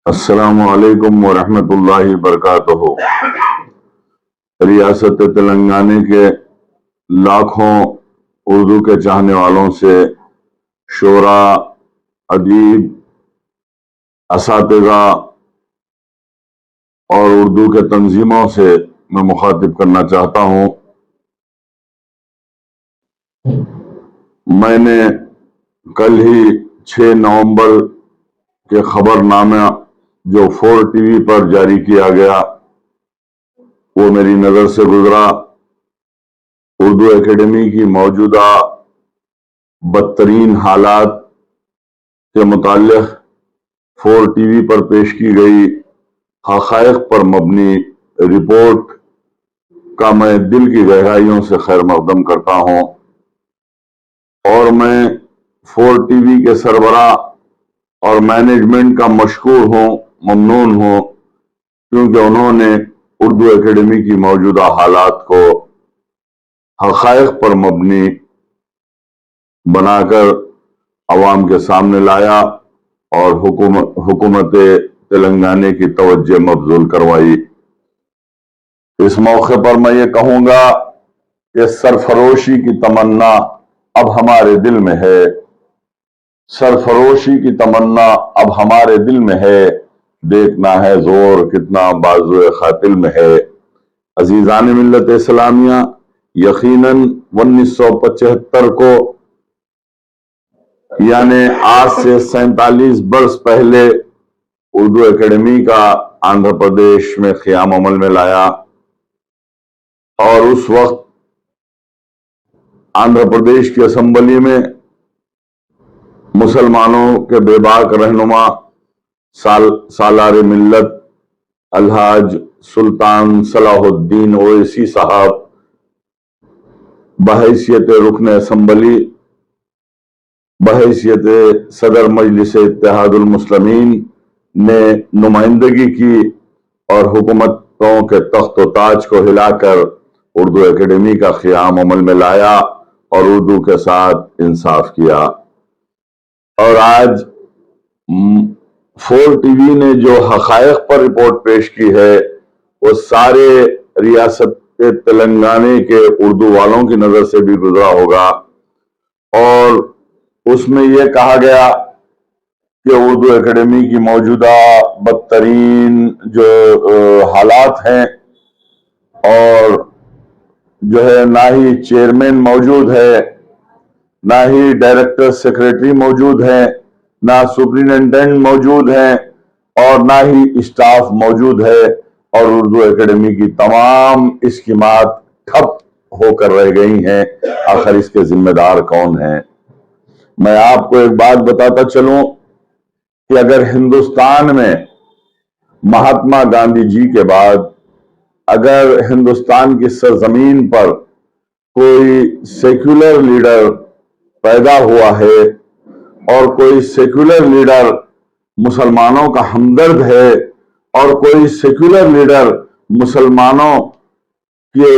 السلام علیکم ورحمۃ اللہ وبرکاتہ۔ ریاست تلنگانہ کے لاکھوں اردو کے چاہنے والوں سے، شعراء، ادیب، اساتذہ اور اردو کے تنظیموں سے میں مخاطب کرنا چاہتا ہوں۔ میں نے کل ہی 6 نومبر کے خبر نامہ جو 4 ٹی وی پر جاری کیا گیا وہ میری نظر سے گزرا۔ اردو اکیڈمی کی موجودہ بدترین حالات کے متعلق 4 ٹی وی پر پیش کی گئی حقائق پر مبنی رپورٹ کا میں دل کی گہرائیوں سے خیر مقدم کرتا ہوں، اور میں 4 ٹی وی کے سربراہ اور مینجمنٹ کا مشکور ہوں، ممنون ہوں، کیونکہ انہوں نے اردو اکیڈمی کی موجودہ حالات کو حقائق پر مبنی بنا کر عوام کے سامنے لایا اور حکومت تلنگانہ کی توجہ مبذول کروائی۔ اس موقع پر میں یہ کہوں گا کہ سرفروشی کی تمنا اب ہمارے دل میں ہے، سرفروشی کی تمنا اب ہمارے دل میں ہے، دیکھنا ہے زور کتنا بازو قاتل میں ہے۔ عزیزان ملت اسلامیہ، یقیناً 1975 کو، یعنی آج سے 47 برس پہلے، اردو اکیڈمی کا آندھرا پردیش میں قیام عمل میں لایا، اور اس وقت آندھرا پردیش کی اسمبلی میں مسلمانوں کے بے باک رہنما سالار ملت الحاج سلطان صلاح الدین اویسی صاحب بحیثیت رکن اسمبلی، بحیثیت صدر مجلس اتحاد المسلمین نے نمائندگی کی اور حکومتوں کے تخت و تاج کو ہلا کر اردو اکیڈمی کا قیام عمل میں لایا اور اردو کے ساتھ انصاف کیا۔ اور آج 4 ٹی وی نے جو حقائق پر رپورٹ پیش کی ہے وہ سارے ریاست تلنگانہ کے اردو والوں کی نظر سے بھی گزرا ہوگا، اور اس میں یہ کہا گیا کہ اردو اکیڈمی کی موجودہ بدترین جو حالات ہیں، اور جو ہے نہ ہی چیئرمین موجود ہے، نہ ہی ڈائریکٹر سیکریٹری موجود ہیں، نہ سپرنٹینڈنٹ موجود ہیں، اور نہ ہی اسٹاف موجود ہے، اور اردو اکیڈمی کی تمام اسکیمات ٹھپ ہو کر رہ گئی ہیں۔ آخر اس کے ذمہ دار کون ہیں؟ میں آپ کو ایک بات بتاتا چلوں کہ اگر ہندوستان میں مہاتما گاندھی جی کے بعد اگر ہندوستان کی سرزمین پر کوئی سیکولر لیڈر پیدا ہوا ہے، اور کوئی سیکولر لیڈر مسلمانوں کا ہمدرد ہے، اور کوئی سیکولر لیڈر مسلمانوں کے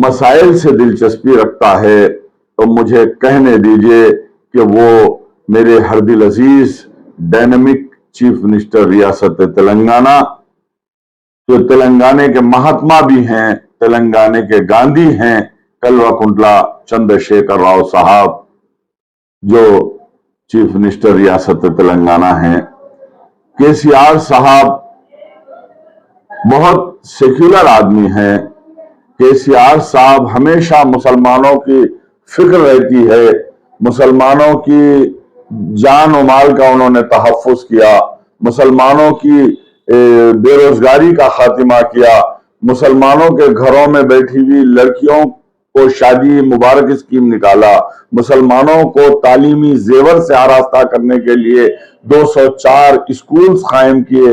مسائل سے دلچسپی رکھتا ہے، تو مجھے کہنے دیجئے کہ وہ میرے ہر دل عزیز ڈائنامک چیف منسٹر ریاست تلنگانہ، جو تلنگانہ کے مہاتما بھی ہیں، تلنگانہ کے گاندھی ہیں، کلوکنٹلا چندر شیکھر راؤ صاحب، جو چیف منسٹر ریاست تلنگانہ ہیں۔ کے سی آر صاحب بہت سیکولر آدمی ہیں۔ کے سی آر صاحب ہمیشہ مسلمانوں کی فکر رہتی ہے، مسلمانوں کی جان و مال کا انہوں نے تحفظ کیا، مسلمانوں کی بے روزگاری کا خاتمہ کیا، مسلمانوں کے گھروں میں بیٹھی ہوئی لڑکیوں کو شادی مبارک اسکیم نکالا، مسلمانوں کو تعلیمی زیور سے آراستہ کرنے کے لیے 204 اسکولز قائم کیے،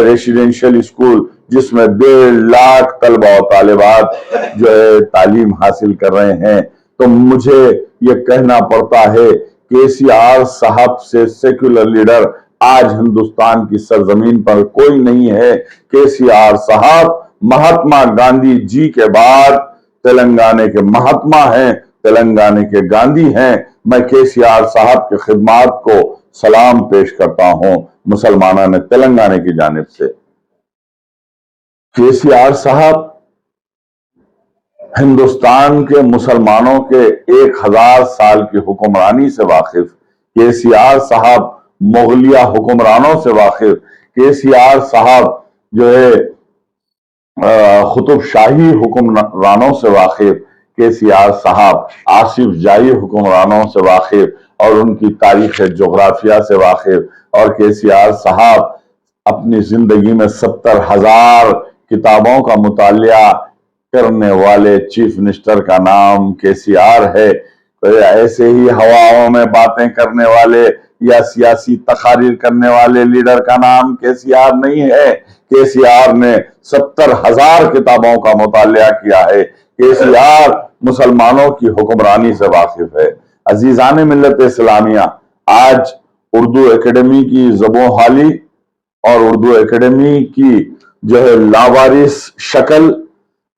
ریسیڈنشل اسکول، جس میں 1.5 لاکھ طلبہ و طالبات جو ہے تعلیم حاصل کر رہے ہیں۔ تو مجھے یہ کہنا پڑتا ہے کے سی آر صاحب سے سیکولر لیڈر آج ہندوستان کی سرزمین پر کوئی نہیں ہے۔ کے سی آر صاحب مہاتما گاندھی جی کے بعد تلنگانہ کے مہاتما ہیں، تلنگانہ کے گاندھی ہیں۔ میں کے سی آر صاحب کے خدمات کو सलाम पेश करता हूं मुसलमानान तेलंगाना की जानिब से। केसीआर साहब हिंदुस्तान के मुसलमानों के 1000 साल की हुक्मरानी से वाकिफ, केसीआर साहब मुगलिया हुक्मरानों से वाकिफ, केसीआर साहब जो है खुतुब शाही हुक्मरानों से वाकिफ, केसीआर साहब आसिफ जाही हुक्मरानों से वाकिफ और उनकी तारीख जोग्राफिया से वाकिफ, और केसीआर साहब अपनी जिंदगी में 70,000 किताबों का मुतालिया करने वाले चीफ मिनिस्टर का नाम केसीआर है। तो ऐसे ही हवाओं में बातें करने वाले या सियासी तकारीर करने वाले लीडर का नाम केसीआर नहीं है। केसीआर ने 70,000 किताबों का मुतालिया किया है। केसीआर मुसलमानों की हुक्मरानी से वाकिफ है। अजीजान मिल्लत इस्लामिया, आज उर्दू एकेडमी की ज़बोहाली और उर्दू एकेडमी की जो है लावारिस शक्ल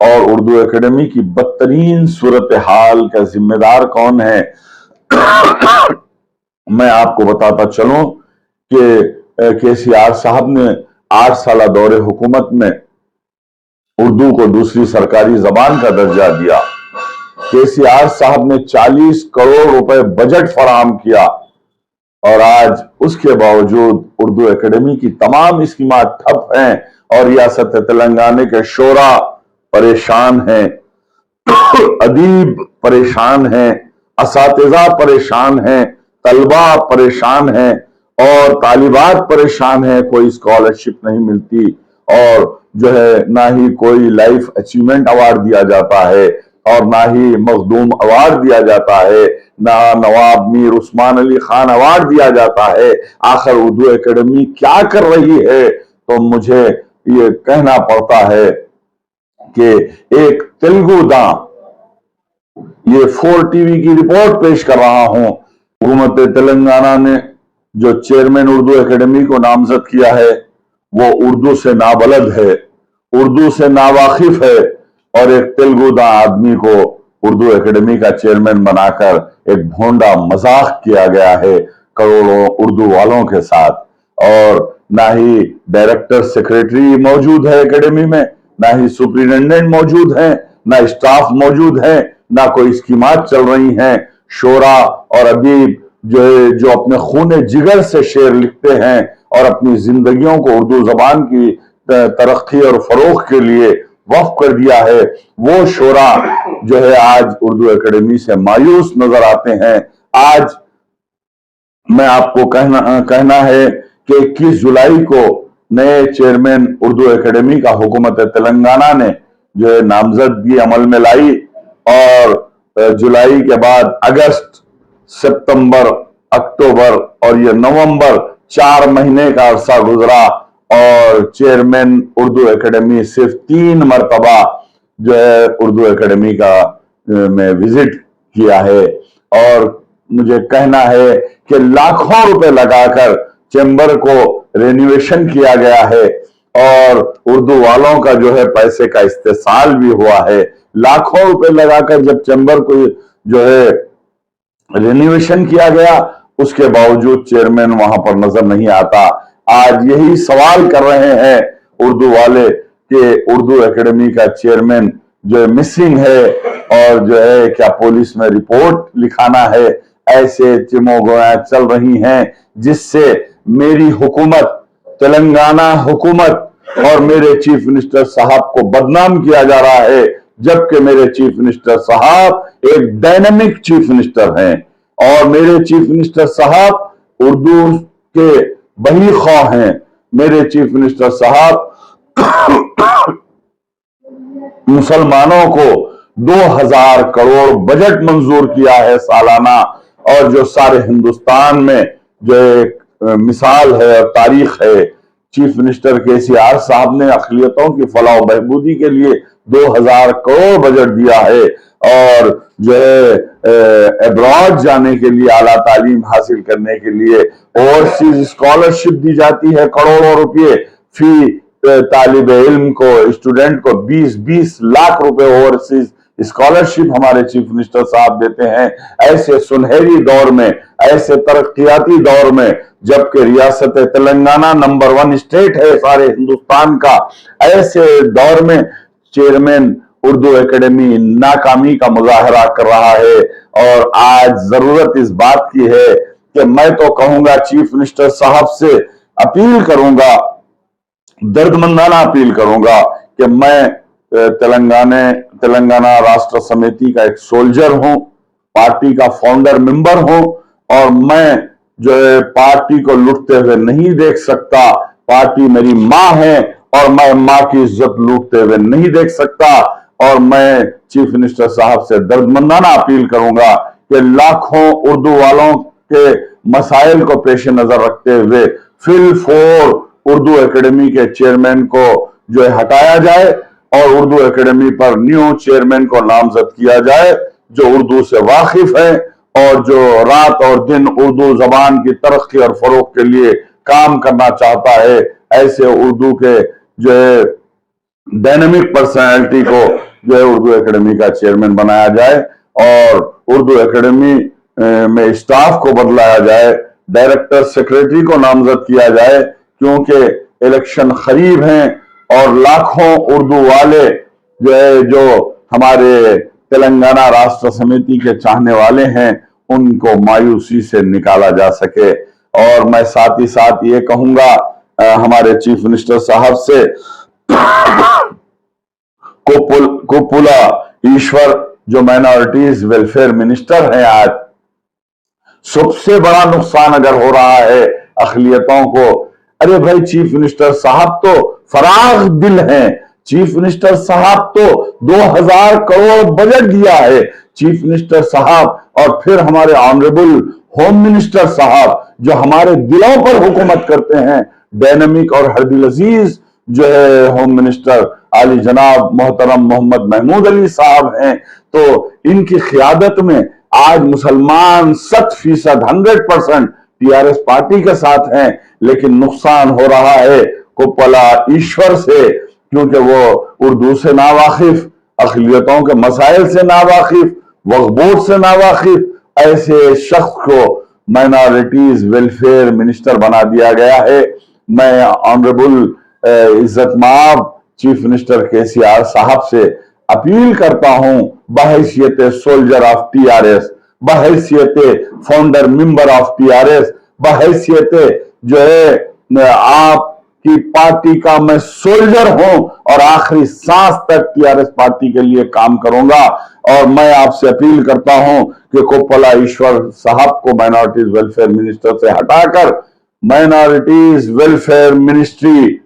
और उर्दू एकेडमी की बदतरीन सूरत हाल का जिम्मेदार कौन है, मैं आपको बताता चलूं कि केसीआर साहब ने 8 साल दौरे हुकूमत में उर्दू को दूसरी सरकारी जबान का दर्जा दिया। केसीआर साहब ने 40 करोड़ रुपए बजट फराहम किया और आज उसके बावजूद उर्दू एकेडमी की तमाम स्कीमात ठप हैं और रियासत तेलंगाना के शोरा परेशान हैं, अदीब परेशान हैं, असातिज़ा परेशान हैं, तलबा परेशान हैं और तालिबात परेशान हैं। कोई स्कॉलरशिप नहीं मिलती और जो है ना ही कोई लाइफ अचीवमेंट अवार्ड दिया जाता है और ना ही मखदूम अवार्ड दिया जाता है, ना नवाब मीर उस्मान अली खान अवार्ड दिया जाता है। आखिर उर्दू एकेडमी क्या कर रही है? तो मुझे ये कहना पड़ता है कि एक तेलुगु दां, ये 4 टीवी की रिपोर्ट पेश कर रहा हूं, हुकूमत तेलंगाना ने जो चेयरमैन उर्दू एकेडमी को नामजद किया है वो उर्दू से नाबलद है, उर्दू से नावाकिफ है और एक तेलुगु दां आदमी को उर्दू एकेडमी का चेयरमैन बनाकर एक भोंडा मजाक किया गया है करोड़ों उर्दू वालों के साथ। और ना ही डायरेक्टर सेक्रेटरी मौजूद है एकेडमी में, ना ही सुप्रिंटेंडेंट मौजूद हैं, ना स्टाफ मौजूद है, ना कोई स्कीमात चल रही हैं। शोरा और अदीब जो अपने खूने जिगर से शेर लिखते हैं और अपनी जिंदगियों को उर्दू जबान की तरक्की और फरोग के लिए वक्फ कर दिया है, वो शोरा जो है आज उर्दू एकेडमी से मायूस नजर आते हैं। आज मैं आपको कहना है कि 21 जुलाई को नए चेयरमैन उर्दू एकेडमी का हुकूमत तेलंगाना ने जो है नामजदगी अमल में लाई और जुलाई के बाद अगस्त, सितंबर, अक्टूबर और ये नवंबर 4 महीने का अरसा गुजरा और चेयरमैन उर्दू एकेडमी सिर्फ 3 मरतबा जो है उर्दू एकेडमी का में विजिट किया है। और मुझे कहना है कि लाखों रुपए लगाकर चैम्बर को रेनोवेशन किया गया है और उर्दू वालों का जो है पैसे का इस्तेसाल भी हुआ है। लाखों रुपए लगाकर जब चैम्बर को जो है रेनोवेशन किया गया, उसके बावजूद चेयरमैन वहां पर नजर नहीं आता। आज यही सवाल कर रहे हैं उर्दू वाले कि उर्दू एकेडमी का चेयरमैन जो है मिसिंग है और जो है क्या पुलिस में रिपोर्ट लिखाना है। ऐसे चिमोगोया चल रही हैं जिससे मेरी हुकूमत, तेलंगाना हुकूमत और मेरे चीफ मिनिस्टर साहब को बदनाम किया जा रहा है, जबकि मेरे चीफ मिनिस्टर साहब एक डायनामिक चीफ मिनिस्टर हैं और मेरे चीफ मिनिस्टर साहब उर्दू के बही ख्वाह हैं। मेरे चीफ मिनिस्टर साहब मुसलमानों को 2000 करोड़ बजट मंजूर किया है सालाना और जो सारे हिंदुस्तान में जो एक मिसाल है और तारीख है। चीफ मिनिस्टर केसीआर साहब ने अक़लियतों की फलाह व बहबूदी के लिए 2000 करोड़ बजट दिया है और जो है अब्रॉड जाने के लिए, आला तालीम हासिल करने के लिए ओवरसीज स्कॉलरशिप दी जाती है करोड़ों रुपये फी तालिब इल्म को, स्टूडेंट को 20-20 लाख रुपए ओवरसीज स्कॉलरशिप हमारे चीफ मिनिस्टर साहब देते हैं। ऐसे सुनहरी दौर में, ऐसे तरक्याती दौर में, जबकि रियासत तेलंगाना नंबर 1 स्टेट है सारे हिंदुस्तान का, ऐसे दौर में चेयरमैन उर्दू एकेडमी नाकामी का मुजाहरा कर रहा है। और आज जरूरत इस बात की है कि मैं तो कहूंगा, चीफ मिनिस्टर साहब से अपील करूंगा, दर्दमंदाना अपील करूंगा कि मैं तेलंगाना राष्ट्र समिति का एक सोल्जर हूं, पार्टी का फाउंडर मेंबर हूं, और मैं जो है पार्टी को लूटते हुए नहीं देख सकता। पार्टी मेरी मां है और मैं मां की इज्जत लूटते हुए नहीं देख सकता। और मैं चीफ मिनिस्टर साहब से दर्दमंदाना अपील करूंगा कि लाखों उर्दू वालों के मसाइल को पेश नजर रखते हुए फिल 4 उर्दू एकेडमी के चेयरमैन को जो है हटाया जाए और उर्दू एकेडमी पर न्यू चेयरमैन को नामजद किया जाए, जो उर्दू से वाकिफ है और जो रात और दिन उर्दू जबान की तरक्की और फरोग के लिए काम करना चाहता है। ऐसे उर्दू के जो है डायनेमिक पर्सनैलिटी को जो है उर्दू एकेडमी का चेयरमैन बनाया जाए और उर्दू एकेडमी में स्टाफ को बदलाया जाए, डायरेक्टर सेक्रेटरी को नामजद किया जाए, क्योंकि इलेक्शन करीब हैं और लाखों उर्दू वाले जो है, जो हमारे तेलंगाना राष्ट्र समिति के चाहने वाले हैं, उनको मायूसी से निकाला जा सके। और मैं साथ ही साथ ये कहूंगा हमारे चीफ मिनिस्टर साहब से, कोपुला ईश्वर जो माइनॉरिटीज वेलफेयर मिनिस्टर हैं आज, सबसे बड़ा नुकसान अगर हो रहा है अक़लियतों को, अरे भाई चीफ मिनिस्टर साहब तो फराग दिल हैं, चीफ मिनिस्टर साहब तो 2000 करोड़ बजट दिया है चीफ मिनिस्टर साहब, और फिर हमारे ऑनरेबल होम मिनिस्टर साहब जो हमारे दिलों पर हुकूमत करते हैं, डायनेमिक और हरदिल अजीज जो है होम मिनिस्टर आली जनाब मोहतरम मोहम्मद महमूद अली साहब हैं। तो इनकी क़ियादत में आज मुसलमान 100% 100% टीआरएस पार्टी के साथ हैं, लेकिन नुकसान हो रहा है कोप्पला ईश्वर से, क्योंकि वो उर्दू से नावाकिफ, अक़लियतों के मसाइल से नावाकिफ, वक्फ बोर्ड से नावाकिफ, ऐसे शख्स को माइनॉरिटीज वेलफेयर मिनिस्टर बना दिया गया है। मैं ऑनरेबल इज्जत माब चीफ मिनिस्टर केसीआर साहब से अपील करता हूं, बहैसियत सोल्जर ऑफ टीआरएस, बहैसियत फाउंडर मेंबर ऑफ टीआरएस, बहैसियत जो है आपकी पार्टी का मैं सोल्जर हूं और आखिरी सांस तक टीआरएस पार्टी के लिए काम करूंगा। और मैं आपसे अपील करता हूं कि कोप्पला ईश्वर साहब को माइनॉरिटीज वेलफेयर मिनिस्टर से हटाकर minorities welfare ministry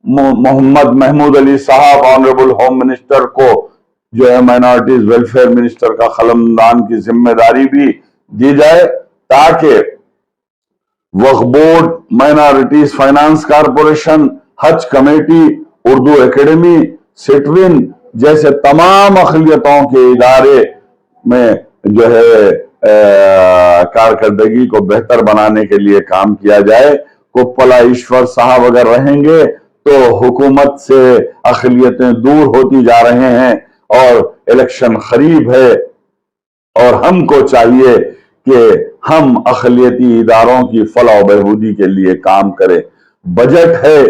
Mohammed Mahmood Ali साहब ऑनरेबल होम मिनिस्टर को जो है माइनॉरिटीज वेलफेयर मिनिस्टर का खलमदान की जिम्मेदारी भी दी जाए, ताकि वक्फ बोर्ड, माइनॉरिटीज फाइनेंस कारपोरेशन, हज कमेटी, उर्दू एकेडमी, सिटविन जैसे तमाम अक़लियतों के इदारे में जो है कारकर्दगी को बेहतर बनाने के लिए काम किया जाए। कोप्पला ईश्वर साहब अगर रहेंगे तो हुकूमत से अक़लियतें दूर होती जा रहे हैं और इलेक्शन करीब है, और हमको चाहिए कि हम अक़लियती इदारों की फलाह बहबूदी के लिए काम करें। बजट है,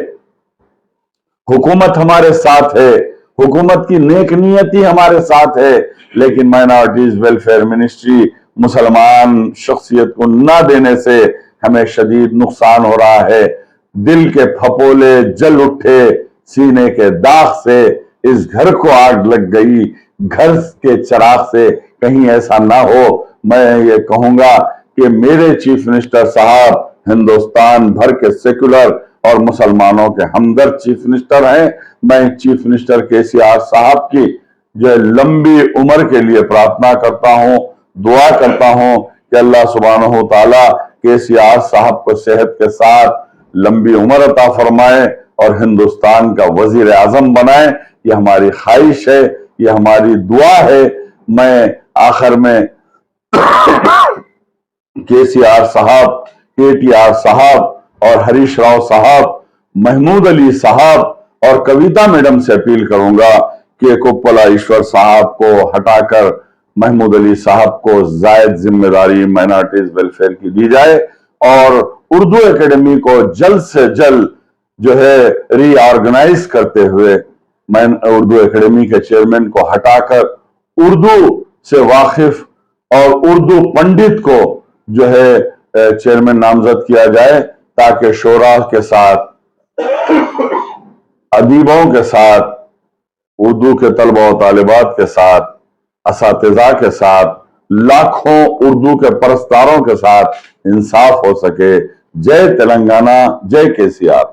हुकूमत हमारे साथ है, हुकूमत की नेक नियति हमारे साथ है, लेकिन माइनॉरिटीज वेलफेयर मिनिस्ट्री मुसलमान शख्सियत को न देने से हमें शदीद नुकसान हो रहा है। दिल के फपोले जल उठे सीने के दाग से, इस घर को आग लग गई घर के चिराग से, कहीं ऐसा ना हो। मैं ये कहूंगा कि मेरे चीफ मिनिस्टर साहब हिंदुस्तान भर के सेकुलर और मुसलमानों के हमदर्द चीफ मिनिस्टर हैं। मैं चीफ मिनिस्टर केसीआर साहब की जो लंबी उम्र के लिए प्रार्थना करता हूं, दुआ करता हूं कि अल्लाह सुब्हानहू तआला केसीआर साहब को सेहत के साथ लंबी उम्र अता फरमाए और हिंदुस्तान का वजीर आजम बनाए। ये हमारी ख्वाहिश है, ये हमारी दुआ है। मैं आखिर में केसीआर साहब, केटीआर साहब और हरीश राव साहब, महमूद अली साहब और कविता मैडम से अपील करूंगा के कुप्पला ईश्वर साहब को हटाकर महमूद अली साहब को जायद जिम्मेदारी माइनॉरिटीज वेलफेयर की दी जाए और उर्दू एकेडमी को जल्द से जल्द जो है रीऑर्गेनाइज करते हुए उर्दू एकेडमी के चेयरमैन को हटाकर उर्दू से वाकिफ और उर्दू पंडित को जो है चेयरमैन नामजद किया जाए, ताकि शोरा के साथ, अदीबों के साथ, उर्दू के तलबा और तालिबात के साथ, असातिज़ा के साथ, लाखों उर्दू के परस्तारों के साथ इंसाफ हो सके। जय तेलंगाना, जय केसीआर।